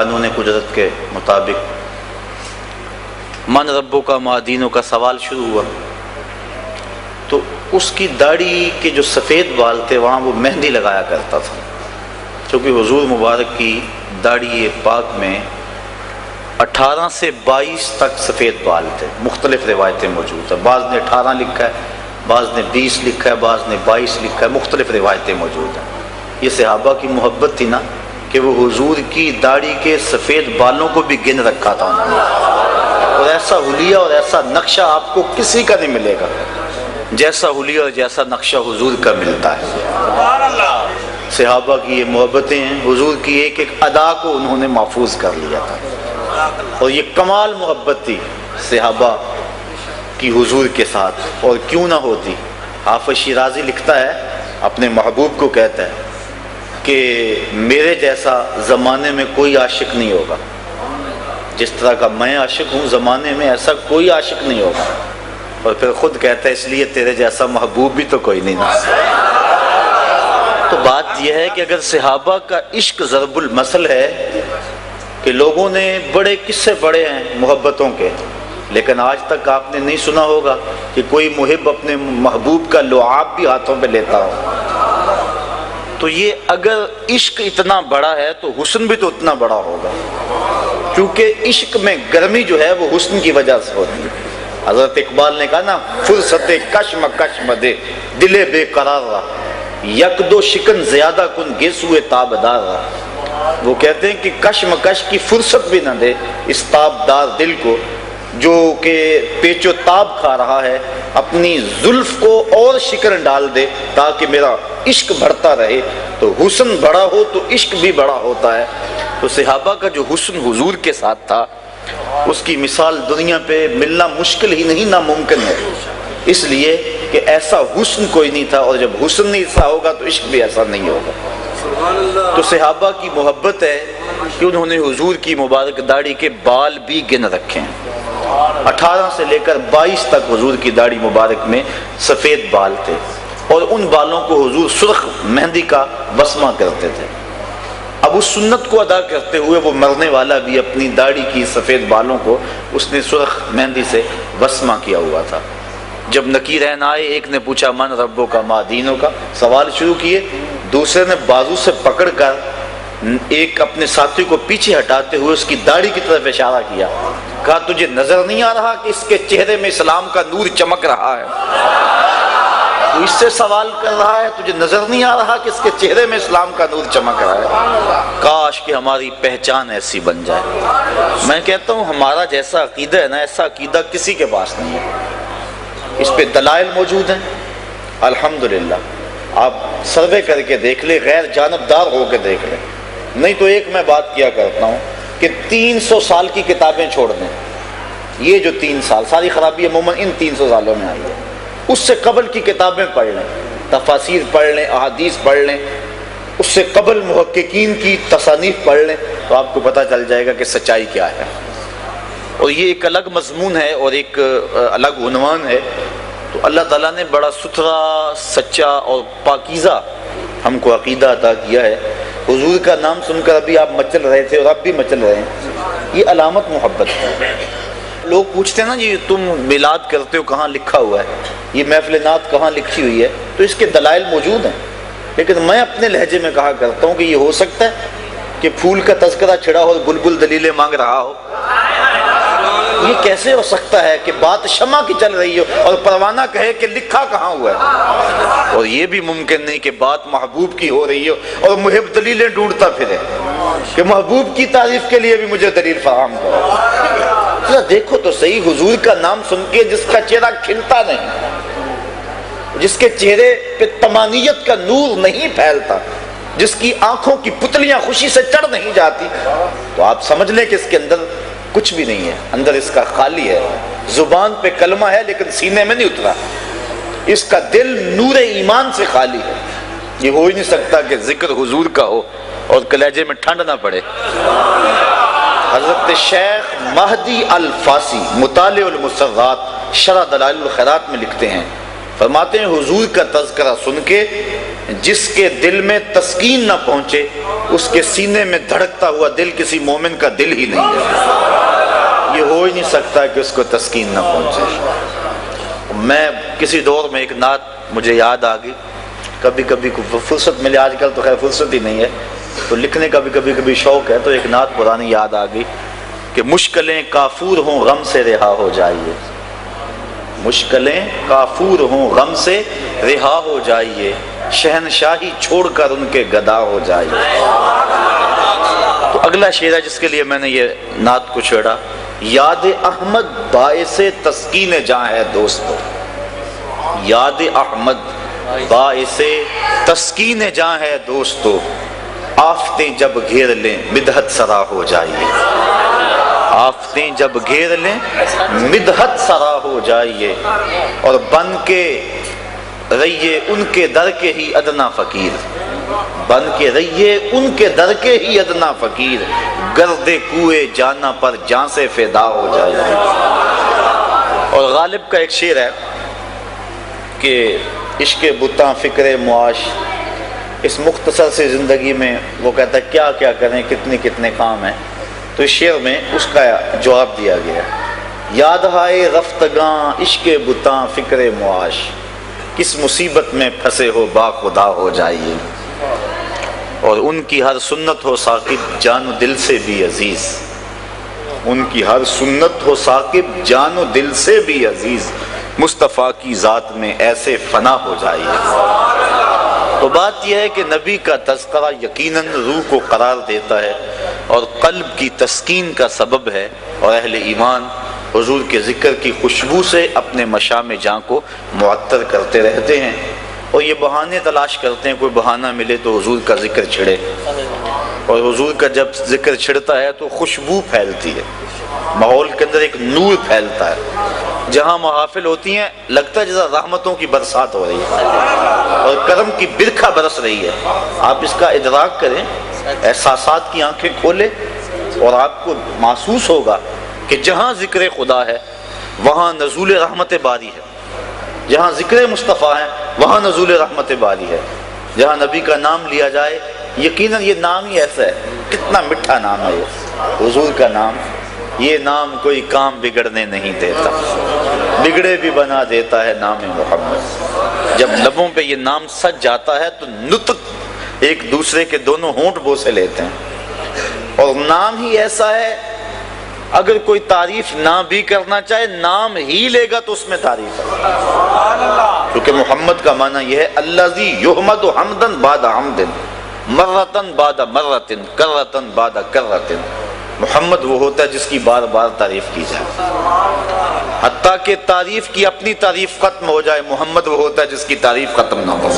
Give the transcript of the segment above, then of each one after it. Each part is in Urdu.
قانون قدرت کے مطابق من ربوں کا مادینوں کا سوال شروع ہوا تو اس کی داڑھی کے جو سفید بال تھے وہاں وہ مہندی لگایا کرتا تھا، چونکہ حضور مبارک کی داڑھی پاک میں 18 سے 22 تک سفید بال تھے۔ مختلف روایتیں موجود ہیں، بعض نے 18 لکھا ہے، بعض نے 20 لکھا ہے، بعض نے 22 لکھا ہے، مختلف روایتیں موجود ہیں۔ یہ صحابہ کی محبت تھی نا کہ وہ حضور کی داڑھی کے سفید بالوں کو بھی گن رکھا تھا انہوں نے، اور ایسا حلیہ اور ایسا نقشہ آپ کو کسی کا نہیں ملے گا جیسا حلیہ اور جیسا نقشہ حضور کا ملتا ہے۔ صحابہ کی یہ محبتیں ہیں، حضور کی ایک ایک ادا کو انہوں نے محفوظ کر لیا تھا، اور یہ کمال محبت تھی صحابہ کی حضور کے ساتھ، اور کیوں نہ ہوتی۔ حافظ شیرازی لکھتا ہے، اپنے محبوب کو کہتا ہے کہ میرے جیسا زمانے میں کوئی عاشق نہیں ہوگا، جس طرح کا میں عاشق ہوں زمانے میں ایسا کوئی عاشق نہیں ہوگا، اور پھر خود کہتا ہے اس لیے تیرے جیسا محبوب بھی تو کوئی نہیں نا۔ تو بات یہ ہے کہ اگر صحابہ کا عشق ضرب المثل ہے کہ لوگوں نے بڑے قصے پڑھے ہیں محبتوں کے، لیکن آج تک آپ نے نہیں سنا ہوگا کہ کوئی محب اپنے محبوب کا لعاب بھی ہاتھوں پہ لیتا ہو۔ تو یہ اگر عشق اتنا بڑا ہے تو حسن بھی تو اتنا بڑا ہوگا، کیونکہ عشق میں گرمی جو ہے وہ حسن کی وجہ سے ہوتی ہے۔ حضرت اقبال نے کہا نا، فرصت کشم کشم دے دل بے قرار رہا، یک دو شکن زیادہ کن گیسوئے تابدار رہا۔ وہ کہتے ہیں کہ کشم کش کی فرصت بھی نہ دے اس تابدار دل کو جو کہ پیچ و تاب کھا رہا ہے، اپنی زلف کو اور شکن ڈال دے تاکہ میرا عشق بڑھتا رہے۔ تو حسن بڑا ہو تو عشق بھی بڑا ہوتا ہے۔ تو صحابہ کا جو حسن حضور کے ساتھ تھا اس کی مثال دنیا پہ ملنا مشکل ہی نہیں، ناممکن ہے، اس لیے کہ ایسا حسن کوئی نہیں تھا، اور جب حسن نہیں ایسا ہوگا تو عشق بھی ایسا نہیں ہوگا۔ تو صحابہ کی محبت ہے کہ انہوں نے حضور کی مبارک داڑھی کے بال بھی گن رکھے ہیں۔ 18 سے لے کر 22 تک حضور کی داڑھی مبارک میں سفید بال تھے، اور ان بالوں کو حضور سرخ مہندی کا وسمہ کرتے تھے۔ اب اس سنت کو ادا کرتے ہوئے وہ مرنے والا بھی اپنی داڑھی کی سفید بالوں کو اس نے سرخ مہندی سے وسمہ کیا ہوا تھا۔ جب نکیرین آئے، ایک نے پوچھا من ربوں کا ما دینوں کا، سوال شروع کیے، دوسرے نے بازو سے پکڑ کر ایک اپنے ساتھی کو پیچھے ہٹاتے ہوئے اس کی داڑھی کی طرف اشارہ کیا، کہا تجھے نظر نہیں آ رہا کہ اس کے چہرے میں اسلام کا نور چمک رہا ہے؟ تو اس سے سوال کر رہا ہے، تجھے نظر نہیں آ رہا کہ اس کے چہرے میں اسلام کا نور چمک رہا ہے؟ کاش کہ ہماری پہچان ایسی بن جائے۔ میں کہتا ہوں ہمارا جیسا عقیدہ ہے نا، ایسا عقیدہ کسی کے پاس نہیں ہے۔ اس پہ دلائل موجود ہیں الحمدللہ، آپ سروے کر کے دیکھ لیں، غیر جانبدار ہو کے دیکھ لیں، نہیں تو ایک میں بات کیا کرتا ہوں کہ 300 سال کی کتابیں چھوڑ دیں، یہ جو 3 سال ساری خرابی عموماً ان 300 سالوں میں آئی ہے، اس سے قبل کی کتابیں پڑھ لیں، تفاسیر پڑھ لیں، احادیث پڑھ لیں، اس سے قبل محققین کی تصانیف پڑھ لیں، تو آپ کو پتہ چل جائے گا کہ سچائی کیا ہے۔ اور یہ ایک الگ مضمون ہے اور ایک الگ عنوان ہے۔ تو اللہ تعالیٰ نے بڑا ستھرا، سچا اور پاکیزہ ہم کو عقیدہ عطا کیا ہے۔ حضور کا نام سن کر ابھی آپ مچل رہے تھے اور اب بھی مچل رہے ہیں، یہ علامت محبت ہے۔ لوگ پوچھتے ہیں نا جی تم میلاد کرتے ہو، کہاں لکھا ہوا ہے؟ یہ محفل نعت کہاں لکھی ہوئی ہے؟ تو اس کے دلائل موجود ہیں، لیکن میں اپنے لہجے میں کہا کرتا ہوں کہ یہ ہو سکتا ہے کہ پھول کا تذکرہ چھڑا ہو اور بلبل دلیلیں مانگ رہا ہو؟ یہ کیسے ہو سکتا ہے کہ بات شمع کی چل رہی ہو اور پروانہ کہے کہ لکھا کہاں ہوا ہے؟ اور یہ بھی ممکن نہیں کہ بات محبوب کی ہو رہی ہو اور محب دلیلیں ڈھونڈتا پھرے کہ محبوب کی تعریف کے لیے بھی مجھے دلیل فراہم کرو۔ دیکھو تو صحیح، حضور کا نام سن کے جس کا چہرہ کھلتا نہیں، جس کے چہرے پہ طمانیت کا نور نہیں پھیلتا، جس کی آنکھوں کی پتلیاں خوشی سے چڑھ نہیں جاتی، تو آپ سمجھ لیں کہ اس کے اندر کچھ بھی نہیں ہے، اندر اس کا خالی ہے۔ زبان پہ کلمہ ہے لیکن سینے میں نہیں اترا، اس کا دل نور ایمان سے خالی ہے۔ یہ ہو ہی نہیں سکتا کہ ذکر حضور کا ہو اور کلیجے میں ٹھنڈ نہ پڑے۔ حضرت شیخ مہدی الفاسی مطالع المسرات شرح دلائل الخیرات میں لکھتے ہیں، فرماتے ہیں حضور کا تذکرہ سن کے جس کے دل میں تسکین نہ پہنچے اس کے سینے میں دھڑکتا ہوا دل کسی مومن کا دل ہی نہیں ہے، یہ ہو ہی نہیں سکتا کہ اس کو تسکین نہ پہنچے۔ میں کسی دور میں ایک نعت مجھے یاد آ گئی، کبھی کبھی فرصت ملے، آج کل تو خیر فرصت ہی نہیں ہے تو لکھنے کا بھی کبھی شوق ہے، تو ایک نعت پرانی یاد آ گئی کہ مشکلیں کافور ہوں غم سے رہا ہو جائیے، مشکلیں کافور ہوں غم سے رہا ہو جائیے، شہنشاہی چھوڑ کر ان کے گدا ہو جائیے۔ تو اگلا شعر ہے جس کے لیے میں نے یہ نعت کو چھیڑا، یاد احمد باعث تسکین جاں ہے دوستو، یاد احمد باعث تسکین جاں ہے دوستو، آفتیں جب گھیر لیں مدحت سرا ہو جائیے، آفتیں جب گھیر لیں مدحت سرا ہو جائیے، اور بن کے رہیے ان کے در کے ہی ادنا فقیر، بن کے رہیے ان کے در کے ہی ادنا فقیر، گرد کوئے جانا پر جان سے فدا ہو جائیے۔ اور غالب کا ایک شعر ہے کہ عشق بتاں فکر معاش، اس مختصر سی زندگی میں وہ کہتا ہے کیا کیا کریں، کتنے کام ہیں، تو اس شعر میں اس کا جواب دیا گیا، یاد ہائے رفتگاں عشق بتاں فکر معاش، کس مصیبت میں پھنسے ہو با خدا ہو جائیے، اور ان کی ہر سنت ہو ثاقب جان و دل سے بھی عزیز، ان کی ہر سنت ہو ثاقب جان و دل سے بھی عزیز، مصطفیٰ کی ذات میں ایسے فنا ہو جائیے۔ تو بات یہ ہے کہ نبی کا تذکرہ یقیناً روح کو قرار دیتا ہے اور قلب کی تسکین کا سبب ہے، اور اہل ایمان حضور کے ذکر کی خوشبو سے اپنے مشام جاں کو معطر کرتے رہتے ہیں، اور یہ بہانے تلاش کرتے ہیں، کوئی بہانہ ملے تو حضور کا ذکر چھڑے، اور حضور کا جب ذکر چھڑتا ہے تو خوشبو پھیلتی ہے، ماحول کے اندر ایک نور پھیلتا ہے، جہاں محافل ہوتی ہیں لگتا ہے جیسا رحمتوں کی برسات ہو رہی ہے اور کرم کی برکھا برس رہی ہے۔ آپ اس کا ادراک کریں، احساسات کی آنکھیں کھولیں، اور آپ کو محسوس ہوگا کہ جہاں ذکر خدا ہے وہاں نزول رحمت باری ہے، جہاں ذکر مصطفیٰ ہے وہاں نزول رحمت باری ہے، جہاں نبی کا نام لیا جائے، یقیناً یہ نام ہی ایسا ہے، کتنا میٹھا نام ہے یہ حضور کا نام، یہ نام کوئی کام بگڑنے نہیں دیتا، بگڑے بھی بنا دیتا ہے نام محمد۔ جب لبوں پہ یہ نام سج جاتا ہے تو نطق ایک دوسرے کے دونوں ہونٹ بوسے لیتے ہیں، اور نام ہی ایسا ہے اگر کوئی تعریف نہ بھی کرنا چاہے نام ہی لے گا تو اس میں تعریف ہے، کیونکہ محمد کا معنی یہ ہے الذی یحمد حمدن بعد حمدن، مرتن بعد مرتن، کرتن بعد کرتن۔ محمد وہ ہوتا ہے جس کی بار بار تعریف کی جائے، حتیٰ کہ تعریف کی اپنی تعریف ختم ہو جائے، محمد وہ ہوتا ہے جس کی تعریف ختم نہ ہو،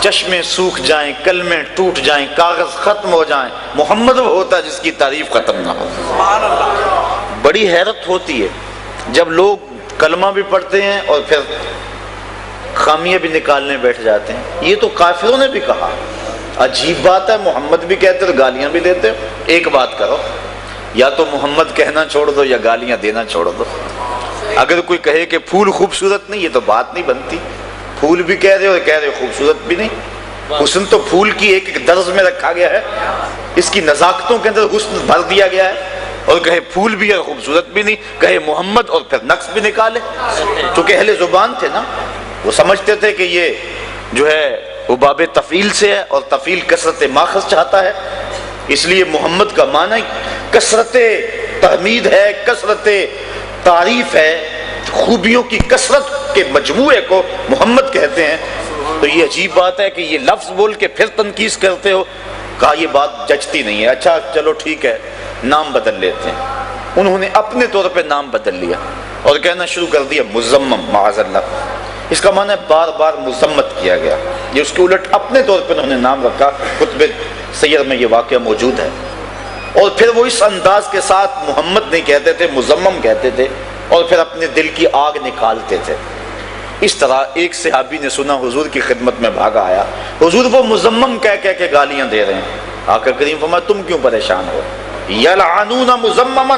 چشمے سوکھ جائیں، کلمے ٹوٹ جائیں، کاغذ ختم ہو جائیں، محمد وہ ہوتا ہے جس کی تعریف ختم نہ ہو۔ بڑی حیرت ہوتی ہے جب لوگ کلمہ بھی پڑھتے ہیں اور پھر خامیاں بھی نکالنے بیٹھ جاتے ہیں، یہ تو کافروں نے بھی کہا، عجیب بات ہے، محمد بھی کہتے اور گالیاں بھی دیتے، ایک بات کرو، یا تو محمد کہنا چھوڑ دو یا گالیاں دینا چھوڑ دو۔ اگر کوئی کہے کہ پھول خوبصورت نہیں، یہ تو بات نہیں بنتی، پھول بھی کہہ رہے اور کہہ رہے خوبصورت بھی نہیں، حسن تو پھول کی ایک ایک درز میں رکھا گیا ہے، اس کی نزاکتوں کے اندر حسن بھر دیا گیا ہے، اور کہے پھول بھی ہے خوبصورت بھی نہیں، کہے محمد اور پھر نقص بھی نکالے، چونکہ اہل زبان تھے نا، وہ سمجھتے تھے کہ یہ جو ہے وہ باب تفعیل سے ہے، اور تفعیل کثرت ماخذ چاہتا ہے، اس لیے محمد کا معنی کثرت تحمید ہے، کثرت تعریف ہے، خوبیوں کی کثرت کے مجموعے کو محمد کہتے ہیں۔ تو یہ عجیب بات ہے کہ یہ لفظ بول کے پھر تنقید کرتے ہو، کہا یہ بات جچتی نہیں ہے، اچھا چلو ٹھیک ہے نام بدل لیتے ہیں۔ انہوں نے اپنے طور پہ نام بدل لیا اور کہنا شروع کر دیا مزمم، معاذ اللہ، اس کا معنی بار بار مذمت کیا گیا، یہ اس کے الٹ اپنے طور پہ انہوں نے نام رکھا، خطبہ سیر میں یہ واقعہ موجود ہے، اور پھر وہ اس انداز کے ساتھ محمد نہیں کہتے تھے، مزمم کہتے تھے، اور پھر اپنے دل کی آگ نکالتے تھے۔ اس طرح ایک صحابی نے سنا، حضور کی خدمت میں بھاگا آیا، حضور وہ مزمم کہہ کے گالیاں دے رہے ہیں۔ آقا کریم فرمایا تم کیوں پریشان ہو، یلعنون مزمما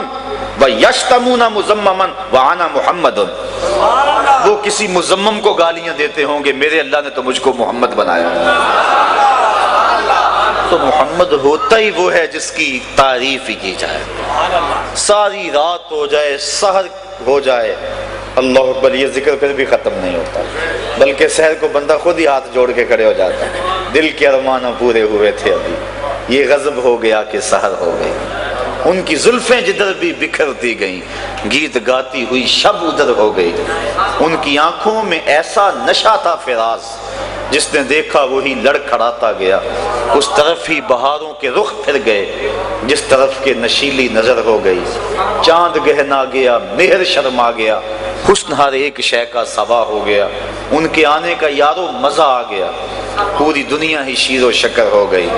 و یشتمون مزمما وانا محمد، وہ کسی مزمم کو گالیاں دیتے ہوں گے، میرے اللہ نے تو مجھ کو محمد بنایا۔ تو محمد ہوتا ہی وہ ہے جس کی تعریف ہی کی جائے، ساری رات ہو جائے، سحر ہو جائے، اللہ اکبر یہ ذکر پھر بھی ختم نہیں ہوتا، بلکہ سحر کو بندہ خود ہی ہاتھ جوڑ کے کھڑے ہو جاتا ہے، دل کے ارمانہ پورے ہوئے تھے ابھی، یہ غضب ہو گیا کہ سحر ہو گئی۔ ان کی زلفیں جدھر بھی بکھرتی گئیں، گیت گاتی ہوئی شب ادھر ہو گئی۔ ان کی آنکھوں میں ایسا نشہ تھا فراز، جس نے دیکھا وہی لڑکھڑاتا گیا، اس طرف ہی بہاروں کے رخ پھر گئے، جس طرف کے نشیلی نظر ہو گئی۔ چاند گہنا گیا، مہر شرما گیا، حسن ہر ایک شے کا سوا ہو گیا۔ ان کے آنے کا یارو مزہ آ گیا، پوری دنیا ہی شیر و شکر ہو گئی۔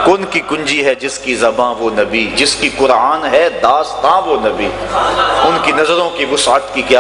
کن کی کنجی ہے جس کی زباں وہ نبی، جس کی قرآن ہے داستاں وہ نبی، ان کی نظروں کی وسعت کی کیا